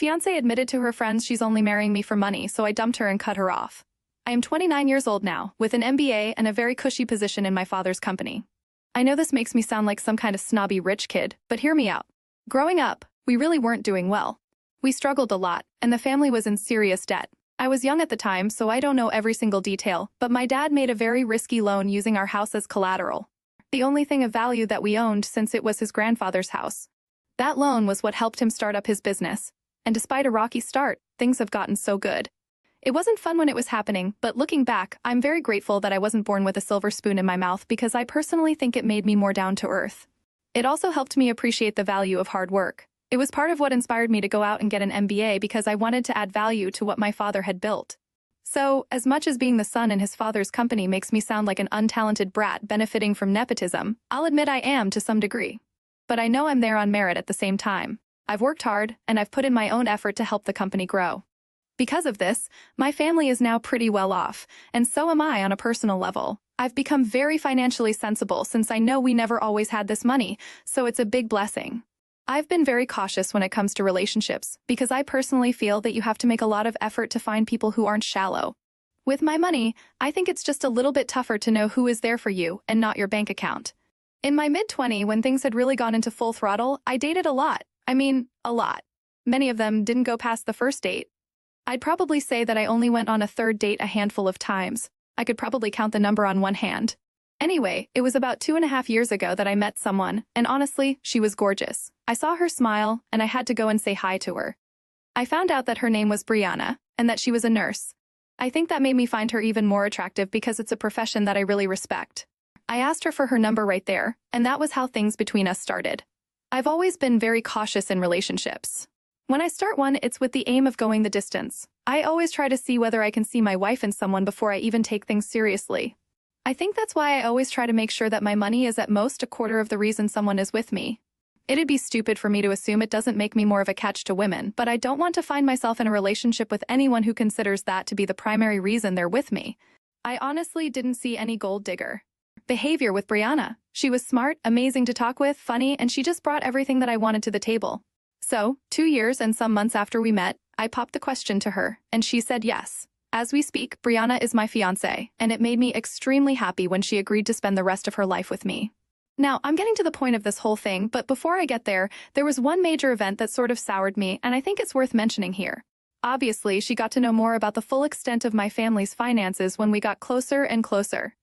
Fiancée admitted to her friends she's only marrying me for money, so I dumped her and cut her off. I am 29 years old now, with an MBA and a very cushy position in my father's company. I know this makes me sound like some kind of snobby rich kid, but hear me out. Growing up, we really weren't doing well. We struggled a lot, and the family was in serious debt. I was young at the time, so I don't know every single detail, but my dad made a very risky loan using our house as collateral. The only thing of value that we owned since it was his grandfather's house. That loan was what helped him start up his business. And despite a rocky start, things have gotten so good. It wasn't fun when it was happening, but looking back, I'm very grateful that I wasn't born with a silver spoon in my mouth because I personally think it made me more down to earth. It also helped me appreciate the value of hard work. It was part of what inspired me to go out and get an MBA because I wanted to add value to what my father had built. So, as much as being the son in his father's company makes me sound like an untalented brat benefiting from nepotism, I'll admit I am to some degree. But I know I'm there on merit at the same time. I've worked hard, and I've put in my own effort to help the company grow. Because of this, my family is now pretty well off, and so am I on a personal level. I've become very financially sensible since I know we never always had this money, so it's a big blessing. I've been very cautious when it comes to relationships, because I personally feel that you have to make a lot of effort to find people who aren't shallow. With my money, I think it's just a little bit tougher to know who is there for you and not your bank account. In my mid-20s, when things had really gone into full throttle, I dated a lot. I mean, a lot. Many of them didn't go past the first date. I'd probably say that I only went on a third date a handful of times. I could probably count the number on one hand. Anyway, it was about 2.5 years ago that I met someone, and honestly, she was gorgeous. I saw her smile, and I had to go and say hi to her. I found out that her name was Brianna, and that she was a nurse. I think that made me find her even more attractive because it's a profession that I really respect. I asked her for her number right there, and that was how things between us started. I've always been very cautious in relationships. When I start one, it's with the aim of going the distance. I always try to see whether I can see my wife in someone before I even take things seriously. I think that's why I always try to make sure that my money is at most a quarter of the reason someone is with me. It'd be stupid for me to assume it doesn't make me more of a catch to women, but I don't want to find myself in a relationship with anyone who considers that to be the primary reason they're with me. I honestly didn't see any gold digger behavior with Brianna. She was smart, amazing to talk with, funny, and she just brought everything that I wanted to the table. So, 2 years and some months after we met, I popped the question to her, and she said yes. As we speak, Brianna is my fiancée, and it made me extremely happy when she agreed to spend the rest of her life with me. Now, I'm getting to the point of this whole thing, but before I get there, there was one major event that sort of soured me, and I think it's worth mentioning here. Obviously, she got to know more about the full extent of my family's finances when we got closer and closer.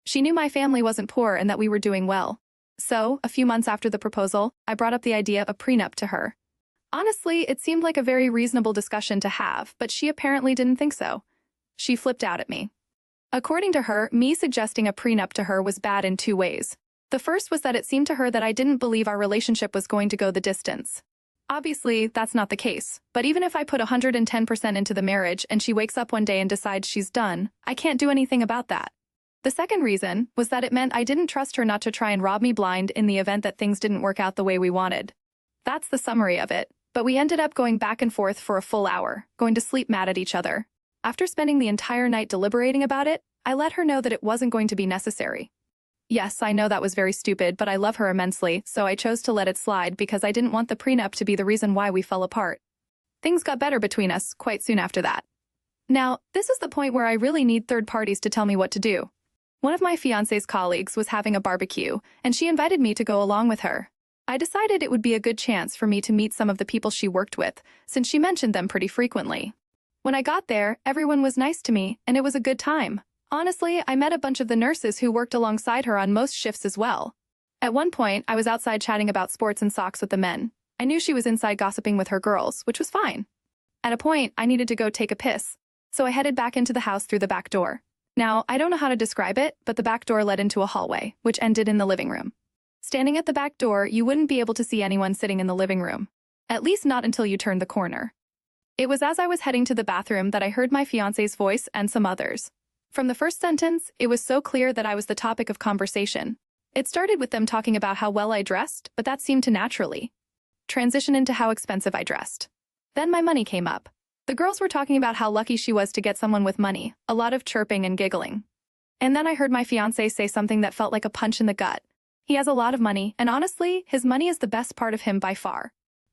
She knew my family wasn't poor and that we were doing well. So, a few months after the proposal, I brought up the idea of a prenup to her. Honestly, it seemed like a very reasonable discussion to have, but she apparently didn't think so. She flipped out at me. According to her, me suggesting a prenup to her was bad in 2 ways. The first was that it seemed to her that I didn't believe our relationship was going to go the distance. Obviously, that's not the case, but even if I put 110% into the marriage and she wakes up one day and decides she's done, I can't do anything about that. The second reason was that it meant I didn't trust her not to try and rob me blind in the event that things didn't work out the way we wanted. That's the summary of it, but we ended up going back and forth for a full hour, going to sleep mad at each other. After spending the entire night deliberating about it, I let her know that it wasn't going to be necessary. Yes, I know that was very stupid, but I love her immensely, so I chose to let it slide because I didn't want the prenup to be the reason why we fell apart. Things got better between us quite soon after that. Now, this is the point where I really need third parties to tell me what to do. One of my fiancé's colleagues was having a barbecue, and she invited me to go along with her. I decided it would be a good chance for me to meet some of the people she worked with, since she mentioned them pretty frequently. When I got there, everyone was nice to me, and it was a good time. Honestly, I met a bunch of the nurses who worked alongside her on most shifts as well. At one point, I was outside chatting about sports and socks with the men. I knew she was inside gossiping with her girls, which was fine. At a point, I needed to go take a piss, so I headed back into the house through the back door. Now, I don't know how to describe it, but the back door led into a hallway, which ended in the living room. Standing at the back door, you wouldn't be able to see anyone sitting in the living room. At least not until you turned the corner. It was as I was heading to the bathroom that I heard my fiancé's voice and some others. From the first sentence, it was so clear that I was the topic of conversation. It started with them talking about how well I dressed, but that seemed to naturally transition into how expensive I dressed. Then my money came up. The girls were talking about how lucky she was to get someone with money, a lot of chirping and giggling. And then I heard my fiancé say something that felt like a punch in the gut. He has a lot of money, and honestly, his money is the best part of him by far.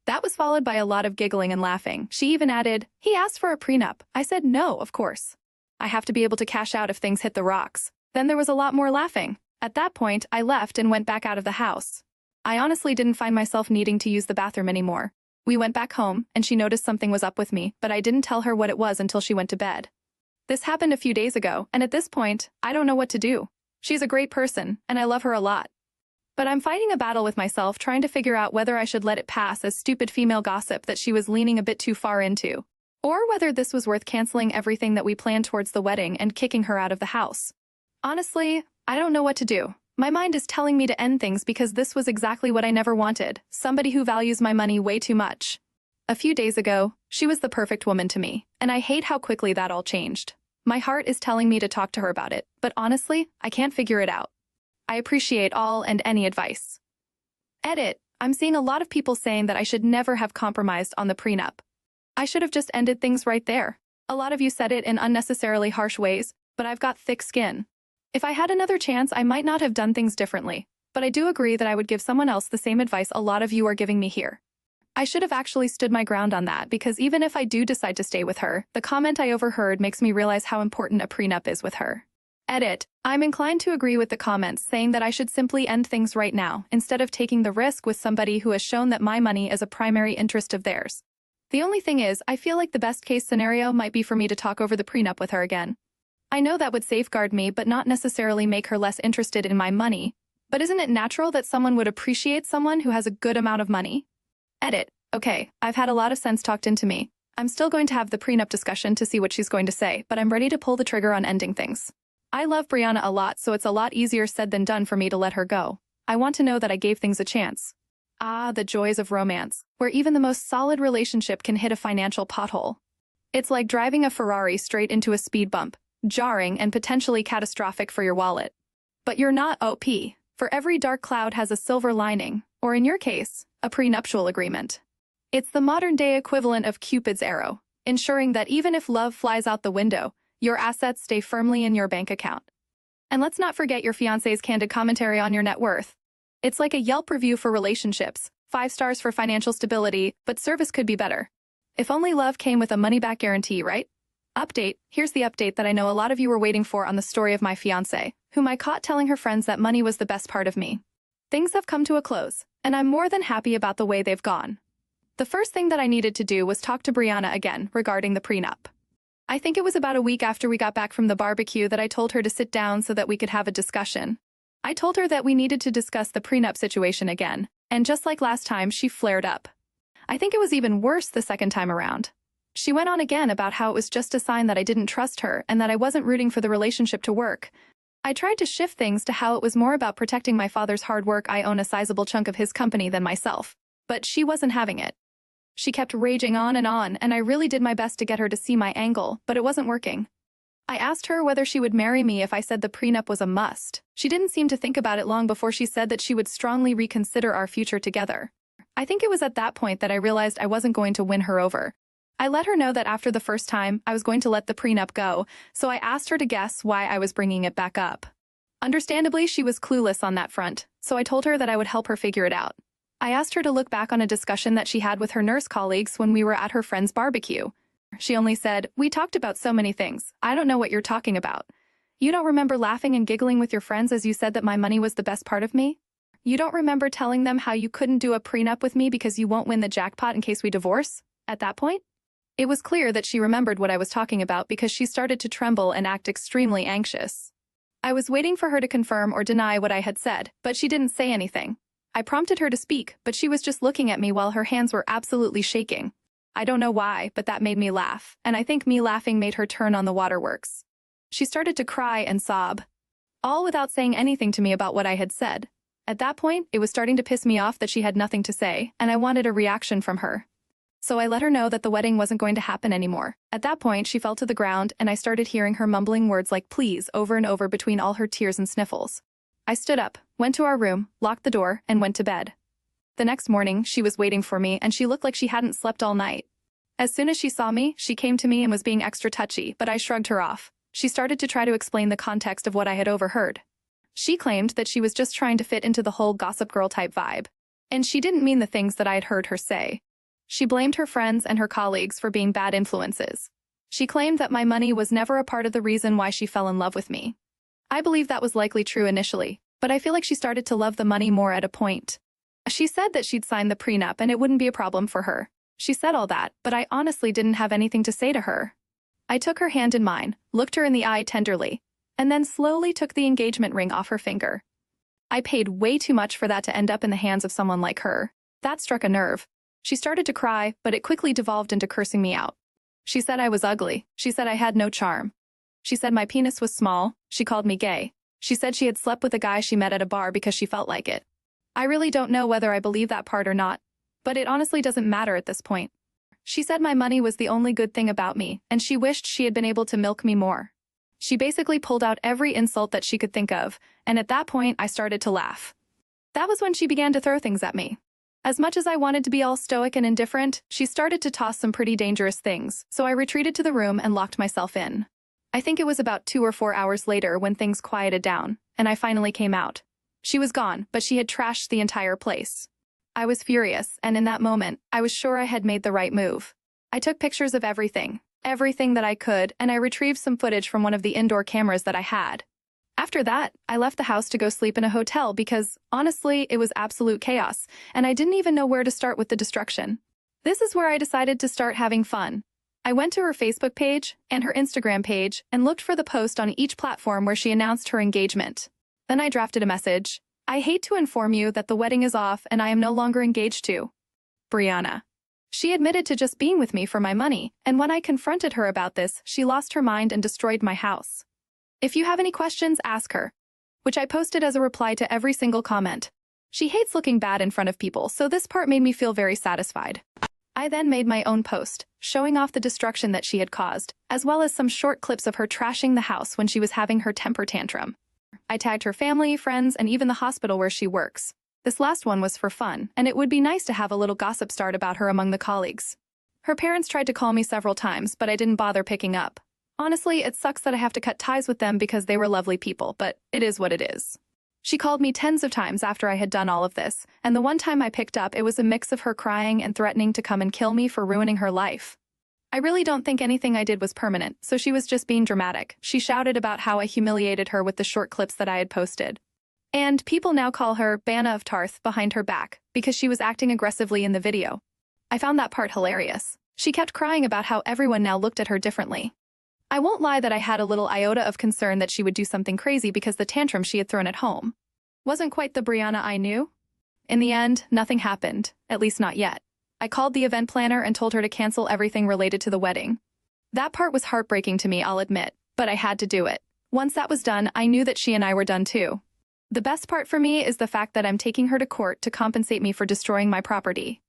That was followed by a lot of giggling and laughing. She even added, "He asked for a prenup." I said, "No, of course. I have to be able to cash out if things hit the rocks." Then there was a lot more laughing. At that point, I left and went back out of the house. I honestly didn't find myself needing to use the bathroom anymore. We went back home, and she noticed something was up with me, but I didn't tell her what it was until she went to bed. This happened a few days ago, and at this point, I don't know what to do. She's a great person, and I love her a lot. But I'm fighting a battle with myself trying to figure out whether I should let it pass as stupid female gossip that she was leaning a bit too far into, or whether this was worth canceling everything that we planned towards the wedding and kicking her out of the house. Honestly, I don't know what to do. My mind is telling me to end things because this was exactly what I never wanted, somebody who values my money way too much. A few days ago, she was the perfect woman to me, and I hate how quickly that all changed. My heart is telling me to talk to her about it, but honestly, I can't figure it out. I appreciate all and any advice. Edit. I'm seeing a lot of people saying that I should never have compromised on the prenup. I should have just ended things right there. A lot of you said it in unnecessarily harsh ways, but I've got thick skin. If I had another chance, I might not have done things differently, but I do agree that I would give someone else the same advice a lot of you are giving me here. I should have actually stood my ground on that because even if I do decide to stay with her, the comment I overheard makes me realize how important a prenup is with her. Edit. I'm inclined to agree with the comments saying that I should simply end things right now instead of taking the risk with somebody who has shown that my money is a primary interest of theirs. The only thing is, I feel like the best case scenario might be for me to talk over the prenup with her again. I know that would safeguard me but not necessarily make her less interested in my money. But isn't it natural that someone would appreciate someone who has a good amount of money? Edit. Okay, I've had a lot of sense talked into me. I'm still going to have the prenup discussion to see what she's going to say, but I'm ready to pull the trigger on ending things. I love Brianna a lot, so it's a lot easier said than done for me to let her go. I want to know that I gave things a chance. Ah, the joys of romance, where even the most solid relationship can hit a financial pothole. It's like driving a Ferrari straight into a speed bump, jarring and potentially catastrophic for your wallet. But you're not OP. For every dark cloud has a silver lining, or in your case, a prenuptial agreement. It's the modern-day equivalent of Cupid's arrow, ensuring that even if love flies out the window, your assets stay firmly in your bank account. And let's not forget your fiancé's candid commentary on your net worth. It's like a Yelp review for relationships, 5 stars for financial stability, but service could be better. If only love came with a money-back guarantee, right? Update. Here's the update that I know a lot of you were waiting for on the story of my fiancé, whom I caught telling her friends that money was the best part of me. Things have come to a close, and I'm more than happy about the way they've gone. The first thing that I needed to do was talk to Brianna again regarding the prenup. I think it was about a week after we got back from the barbecue that I told her to sit down so that we could have a discussion. I told her that we needed to discuss the prenup situation again, and just like last time, she flared up. I think it was even worse the second time around. She went on again about how it was just a sign that I didn't trust her and that I wasn't rooting for the relationship to work. I tried to shift things to how it was more about protecting my father's hard work. I own a sizable chunk of his company than myself, but she wasn't having it. She kept raging on, and I really did my best to get her to see my angle, but it wasn't working. I asked her whether she would marry me if I said the prenup was a must. She didn't seem to think about it long before she said that she would strongly reconsider our future together. I think it was at that point that I realized I wasn't going to win her over. I let her know that after the first time, I was going to let the prenup go, so I asked her to guess why I was bringing it back up. Understandably, she was clueless on that front, so I told her that I would help her figure it out. I asked her to look back on a discussion that she had with her nurse colleagues when we were at her friend's barbecue. She only said, "We talked about so many things. I don't know what you're talking about. You don't remember laughing and giggling with your friends as you said that my money was the best part of me? You don't remember telling them how you couldn't do a prenup with me because you won't win the jackpot in case we divorce?" At that point, it was clear that she remembered what I was talking about because she started to tremble and act extremely anxious. I was waiting for her to confirm or deny what I had said, but she didn't say anything. I prompted her to speak, but she was just looking at me while her hands were absolutely shaking. I don't know why, but that made me laugh, and I think me laughing made her turn on the waterworks. She started to cry and sob, all without saying anything to me about what I had said. At that point, it was starting to piss me off that she had nothing to say, and I wanted a reaction from her. So I let her know that the wedding wasn't going to happen anymore. At that point, she fell to the ground, and I started hearing her mumbling words like "please" over and over between all her tears and sniffles. I stood up, went to our room, locked the door, and went to bed. The next morning, she was waiting for me, and she looked like she hadn't slept all night. As soon as she saw me, she came to me and was being extra touchy, but I shrugged her off. She started to try to explain the context of what I had overheard. She claimed that she was just trying to fit into the whole gossip girl type vibe. And she didn't mean the things that I had heard her say. She blamed her friends and her colleagues for being bad influences. She claimed that my money was never a part of the reason why she fell in love with me. I believe that was likely true initially, but I feel like she started to love the money more at a point. She said that she'd signed the prenup and it wouldn't be a problem for her. She said all that, but I honestly didn't have anything to say to her. I took her hand in mine, looked her in the eye tenderly, and then slowly took the engagement ring off her finger. I paid way too much for that to end up in the hands of someone like her. That struck a nerve. She started to cry, but it quickly devolved into cursing me out. She said I was ugly. She said I had no charm. She said my penis was small. She called me gay. She said she had slept with a guy she met at a bar because she felt like it. I really don't know whether I believe that part or not, but it honestly doesn't matter at this point. She said my money was the only good thing about me, and she wished she had been able to milk me more. She basically pulled out every insult that she could think of, and at that point I started to laugh. That was when she began to throw things at me. As much as I wanted to be all stoic and indifferent, she started to toss some pretty dangerous things, so I retreated to the room and locked myself in. I think it was about 2 or 4 hours later when things quieted down, and I finally came out. She was gone, but she had trashed the entire place. I was furious, and in that moment, I was sure I had made the right move. I took pictures of everything that I could, and I retrieved some footage from one of the indoor cameras that I had. After that, I left the house to go sleep in a hotel because, honestly, it was absolute chaos, and I didn't even know where to start with the destruction. This is where I decided to start having fun. I went to her Facebook page and her Instagram page and looked for the post on each platform where she announced her engagement. Then I drafted a message. I hate to inform you that the wedding is off and I am no longer engaged to Brianna. She admitted to just being with me for my money, and when I confronted her about this, she lost her mind and destroyed my house. If you have any questions, ask her. Which I posted as a reply to every single comment. She hates looking bad in front of people, so this part made me feel very satisfied. I then made my own post, showing off the destruction that she had caused, as well as some short clips of her trashing the house when she was having her temper tantrum. I tagged her family, friends, and even the hospital where she works. This last one was for fun, and it would be nice to have a little gossip start about her among the colleagues. Her parents tried to call me several times, but I didn't bother picking up. Honestly, it sucks that I have to cut ties with them because they were lovely people, but it is what it is. She called me tens of times after I had done all of this, and the one time I picked up, it was a mix of her crying and threatening to come and kill me for ruining her life. I really don't think anything I did was permanent, so she was just being dramatic. She shouted about how I humiliated her with the short clips that I had posted. And people now call her Banna of Tarth behind her back because she was acting aggressively in the video. I found that part hilarious. She kept crying about how everyone now looked at her differently. I won't lie that I had a little iota of concern that she would do something crazy because the tantrum she had thrown at home wasn't quite the Brianna I knew. In the end, nothing happened, at least not yet. I called the event planner and told her to cancel everything related to the wedding. That part was heartbreaking to me, I'll admit, but I had to do it. Once that was done, I knew that she and I were done too. The best part for me is the fact that I'm taking her to court to compensate me for destroying my property.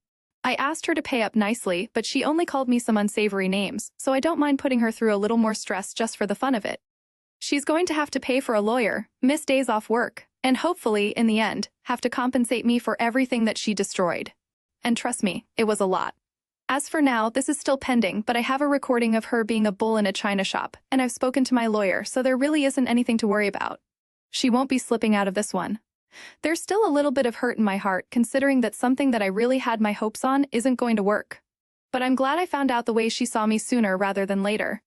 I asked her to pay up nicely, but she only called me some unsavory names, so I don't mind putting her through a little more stress just for the fun of it. She's going to have to pay for a lawyer, miss days off work, and hopefully, in the end, have to compensate me for everything that she destroyed. And trust me, it was a lot. As for now, this is still pending, but I have a recording of her being a bull in a china shop, and I've spoken to my lawyer, so there really isn't anything to worry about. She won't be slipping out of this one. There's still a little bit of hurt in my heart, considering that something that I really had my hopes on isn't going to work. But I'm glad I found out the way she saw me sooner rather than later.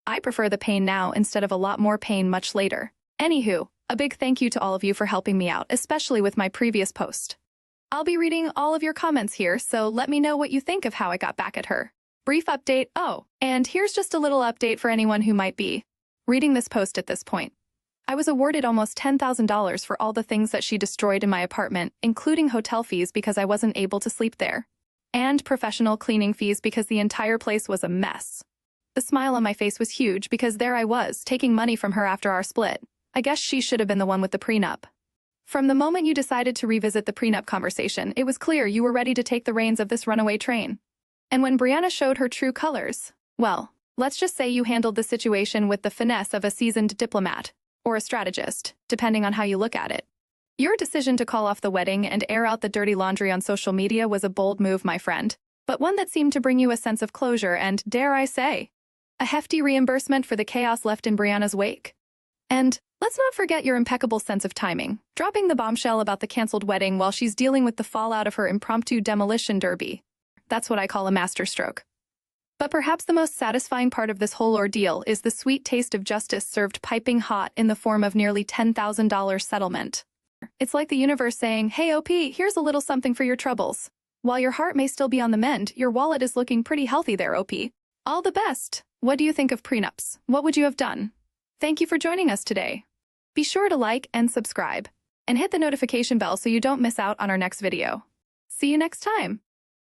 I prefer the pain now instead of a lot more pain much later. Anywho, a big thank you to all of you for helping me out, especially with my previous post. I'll be reading all of your comments here, so let me know what you think of how I got back at her. Brief update. Oh, and here's just a little update for anyone who might be reading this post at this point. I was awarded almost $10,000 for all the things that she destroyed in my apartment, including hotel fees because I wasn't able to sleep there, and professional cleaning fees because the entire place was a mess. The smile on my face was huge because there I was, taking money from her after our split. I guess she should have been the one with the prenup. From the moment you decided to revisit the prenup conversation, it was clear you were ready to take the reins of this runaway train. And when Brianna showed her true colors, well, let's just say you handled the situation with the finesse of a seasoned diplomat. Or a strategist, depending on how you look at it. Your decision to call off the wedding and air out the dirty laundry on social media was a bold move, my friend, but one that seemed to bring you a sense of closure and, dare I say, a hefty reimbursement for the chaos left in Brianna's wake. And let's not forget your impeccable sense of timing, dropping the bombshell about the canceled wedding while she's dealing with the fallout of her impromptu demolition derby. That's what I call a masterstroke. But perhaps the most satisfying part of this whole ordeal is the sweet taste of justice served piping hot in the form of nearly $10,000 settlement. It's like the universe saying, "Hey OP, here's a little something for your troubles. While your heart may still be on the mend, your wallet is looking pretty healthy there, OP. All the best." What do you think of prenups? What would you have done? Thank you for joining us today. Be sure to like and subscribe, and hit the notification bell so you don't miss out on our next video. See you next time.